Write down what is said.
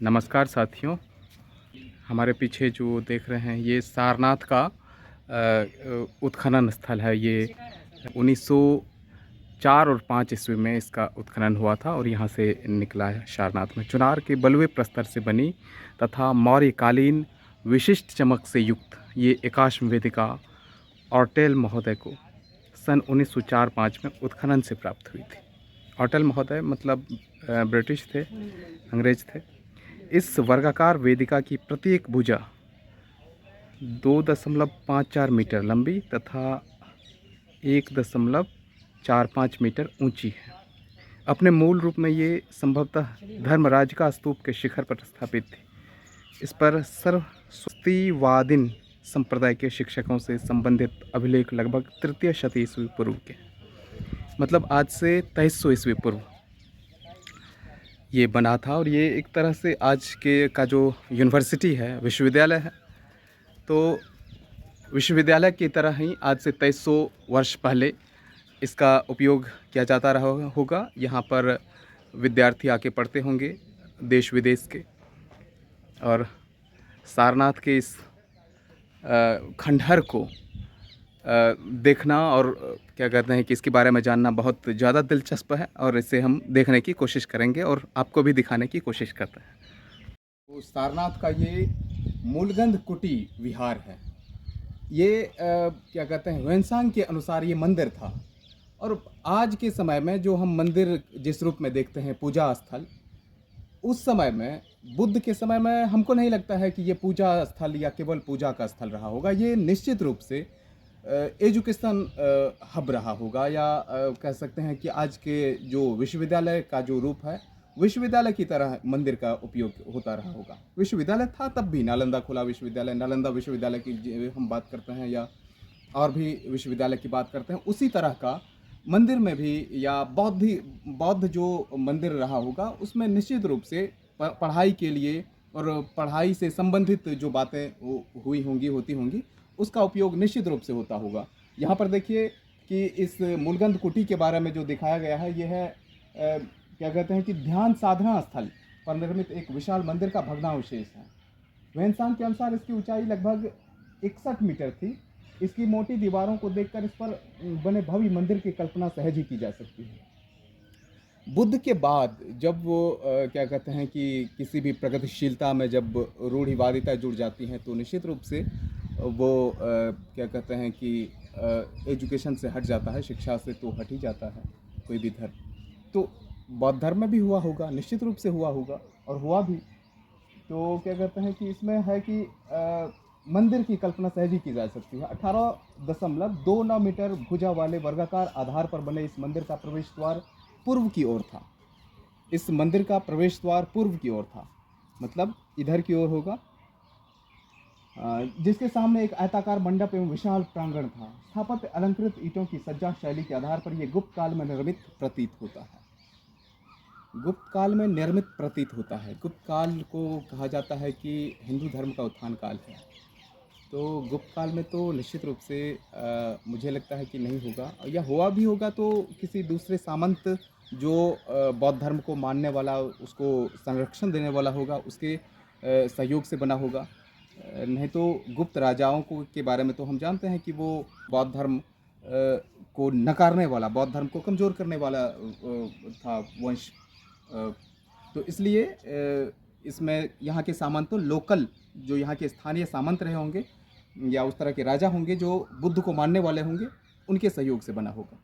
नमस्कार साथियों, हमारे पीछे जो देख रहे हैं ये सारनाथ का उत्खनन स्थल है। ये 1904 और 5 ईस्वी में इसका उत्खनन हुआ था और यहाँ से निकला है सारनाथ में। चुनार के बलुए प्रस्तर से बनी तथा मौर्यकालीन विशिष्ट चमक से युक्त ये एकाश्म वेदिका ऑर्टेल महोदय को सन 1904-5 में उत्खनन से प्राप्त हुई थी। ऑर्टेल महोदय मतलब ब्रिटिश थे, अंग्रेज थे। इस वर्गाकार वेदिका की प्रत्येक भुजा 2.54 मीटर लंबी तथा 1.45 मीटर ऊंची है। अपने मूल रूप में ये संभवतः धर्मराज का स्तूप के शिखर पर स्थापित थी। इस पर सरस्वतीवादीन संप्रदाय के शिक्षकों से संबंधित अभिलेख लगभग तृतीय शती ईस्वी पूर्व के, मतलब आज से 2300 ईस्वी पूर्व ये बना था। और ये एक तरह से आज के का जो यूनिवर्सिटी है, विश्वविद्यालय है, तो विश्वविद्यालय की तरह ही आज से 2300 वर्ष पहले इसका उपयोग किया जाता रहा होगा। यहाँ पर विद्यार्थी आके पढ़ते होंगे देश विदेश के। और सारनाथ के इस खंडहर को देखना और क्या कहते हैं कि इसके बारे में जानना बहुत ज़्यादा दिलचस्प है और इसे हम देखने की कोशिश करेंगे और आपको भी दिखाने की कोशिश करते हैं। तो सारनाथ का ये मूलगंध कुटी विहार है। ये क्या कहते हैं, ह्वेनसांग के अनुसार ये मंदिर था। और आज के समय में जो हम मंदिर जिस रूप में देखते हैं, पूजा स्थल, उस समय में बुद्ध के समय में हमको नहीं लगता है कि ये पूजा स्थल या केवल पूजा का स्थल रहा होगा। ये निश्चित रूप से एजुकेशन हब रहा होगा, या कह सकते हैं कि आज के जो विश्वविद्यालय का जो रूप है, विश्वविद्यालय की तरह मंदिर का उपयोग होता रहा होगा। विश्वविद्यालय था तब भी, नालंदा खुला विश्वविद्यालय, नालंदा विश्वविद्यालय की हम बात करते हैं या और भी विश्वविद्यालय की बात करते हैं, उसी तरह का मंदिर में भी या बौद्ध जो मंदिर रहा होगा, उसमें निश्चित रूप से पढ़ाई के लिए और पढ़ाई से संबंधित जो बातें हुई होंगी, होती होंगी, उसका उपयोग निश्चित रूप से होता होगा। यहाँ पर देखिए कि इस मूलगंध कुटी के बारे में जो दिखाया गया है, यह है क्या कहते हैं कि ध्यान साधना स्थल पर निर्मित एक विशाल मंदिर का भग्नावशेष है। ह्वेनसांग के अनुसार इसकी ऊंचाई लगभग 61 मीटर थी। इसकी मोटी दीवारों को देखकर इस पर बने भव्य मंदिर की कल्पना सहज ही की जा सकती है। बुद्ध के बाद जब वो क्या कहते हैं कि किसी भी प्रगतिशीलता में जब रूढ़िवादिता जुड़ जाती हैं, तो निश्चित रूप से वो क्या कहते हैं कि एजुकेशन से हट जाता है, शिक्षा से तो हट ही जाता है कोई भी धर्म। तो बौद्ध धर्म में भी हुआ होगा, निश्चित रूप से हुआ होगा और हुआ भी। तो क्या कहते हैं कि इसमें है कि मंदिर की कल्पना सहज ही की जा सकती है। 18.29 मीटर भुजा वाले वर्गाकार आधार पर बने इस मंदिर का प्रवेश द्वार पूर्व की ओर था। इस मंदिर का प्रवेश द्वार पूर्व की ओर था, मतलब इधर की ओर होगा, जिसके सामने एक आयताकार मंडप एवं विशाल प्रांगण था। स्थापत्य अलंकृत ईंटों की सज्जा शैली के आधार पर यह गुप्त काल में निर्मित प्रतीत होता है। गुप्त काल में निर्मित प्रतीत होता है। गुप्त काल को कहा जाता है कि हिंदू धर्म का उत्थान काल है। तो गुप्त काल में तो निश्चित रूप से मुझे लगता है कि नहीं होगा, या हुआ भी होगा तो किसी दूसरे सामंत जो बौद्ध धर्म को मानने वाला, उसको संरक्षण देने वाला होगा, उसके सहयोग से बना होगा। नहीं तो गुप्त राजाओं को के बारे में तो हम जानते हैं कि वो बौद्ध धर्म को नकारने वाला, बौद्ध धर्म को कमज़ोर करने वाला था वंश। तो इसलिए इसमें यहाँ के सामंत तो लोकल, जो यहाँ के स्थानीय सामंत रहे होंगे या उस तरह के राजा होंगे जो बुद्ध को मानने वाले होंगे, उनके सहयोग से बना होगा।